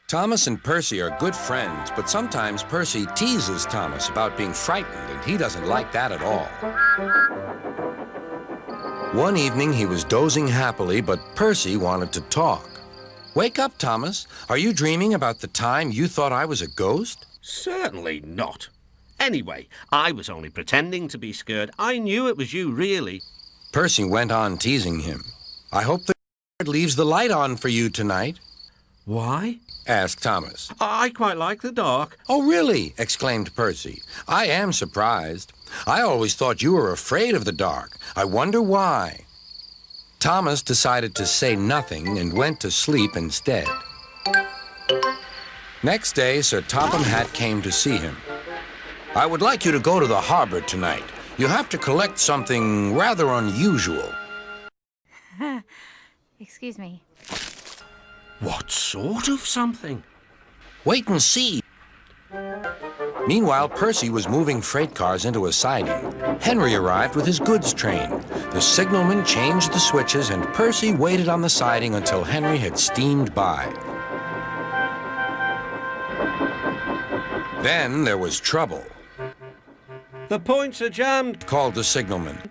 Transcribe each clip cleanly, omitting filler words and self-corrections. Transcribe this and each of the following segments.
Thomas and Percy are good friends, but sometimes Percy teases Thomas about being frightened, and he doesn't like that at all. One evening, he was dozing happily, but Percy wanted to talk. "Wake up, Thomas. Are you dreaming about the time you thought I was a ghost?" Certainly not. Anyway, I was only pretending to be scared. I knew it was you, really. Percy went on teasing him. "I hope the leaves the light on for you tonight." Why? Asked Thomas. I quite like the dark. "Oh, really?" exclaimed Percy. "I am surprised. I always thought you were afraid of the dark. I wonder why." Thomas decided to say nothing and went to sleep instead. Next day, Sir Topham Hatt came to see him. "I would like you to go to the harbor tonight. You have to collect something rather unusual." Excuse me. What sort of something? "Wait and see." Meanwhile, Percy was moving freight cars into a siding. Henry arrived with his goods train. The signalman changed the switches, and Percy waited on the siding until Henry had steamed by. Then there was trouble. The points are jammed, Called the signalman.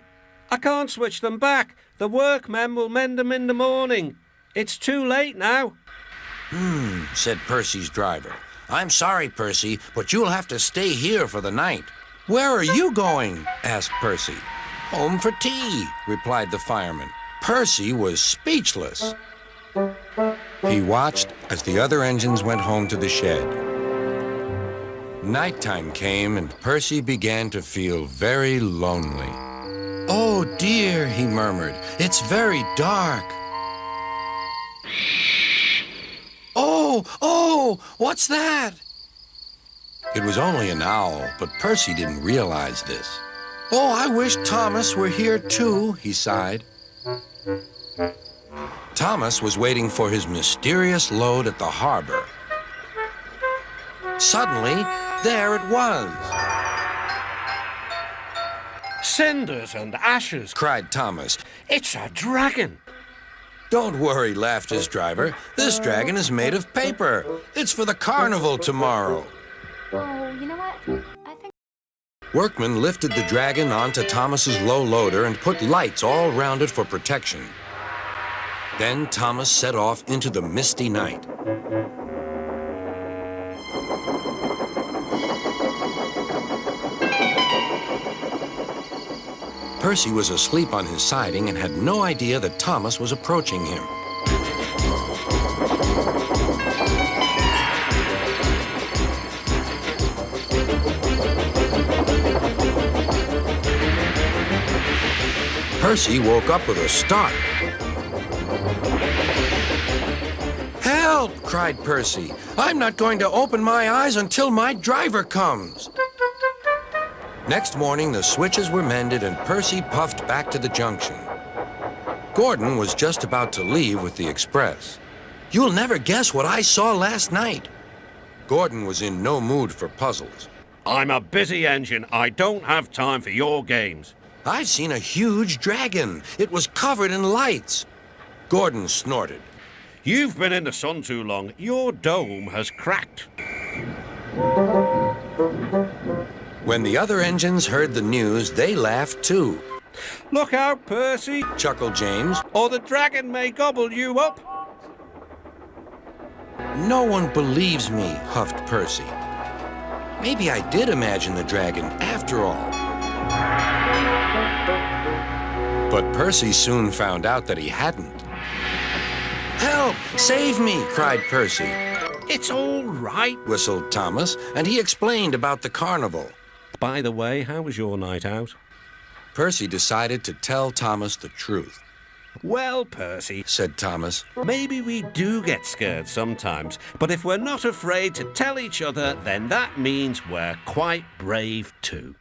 I can't switch them back. The workmen will mend them in the morning. It's too late now. Said Percy's driver. "I'm sorry, Percy, but you'll have to stay here for the night." "Where are you going?" asked Percy. "Home for tea," replied the fireman. Percy was speechless. He watched as the other engines went home to the shed. Nighttime came, and Percy began to feel very lonely. "Oh, dear," he murmured. "It's very dark." Oh, what's that?" It was only an owl, but Percy didn't realize this. "Oh, I wish Thomas were here too," he sighed. Thomas was waiting for his mysterious load at the harbor. Suddenly, there it was. Cinders and ashes, Cried Thomas. It's a dragon. "Don't worry," laughed his driver. "This dragon is made of paper. It's for the carnival tomorrow." Oh, you know what? I think... Workmen lifted the dragon onto Thomas's low loader and put lights all round it for protection. Then Thomas set off into the misty night. Percy was asleep on his siding and had no idea that Thomas was approaching him. Percy woke up with a start. "Help!" cried Percy. "I'm not going to open my eyes until my driver comes." Next morning, the switches were mended and Percy puffed back to the junction. Gordon was just about to leave with the express. "You'll never guess what I saw last night." Gordon was in no mood for puzzles. I'm a busy engine. I don't have time for your games. "I've seen a huge dragon. It was covered in lights." Gordon snorted. You've been in the sun too long. Your dome has cracked. When the other engines heard the news, they laughed too. Look out, Percy, Chuckled James. or the dragon may gobble you up. "No one believes me," huffed Percy. "Maybe I did imagine the dragon after all." But Percy soon found out that he hadn't. "Help! Save me!" cried Percy. It's all right. Whistled Thomas, and he explained about the carnival. By the way, how was your night out? Percy decided to tell Thomas the truth. Well, Percy, Said Thomas. maybe we do get scared sometimes, but if we're not afraid to tell each other, then that means we're quite brave too.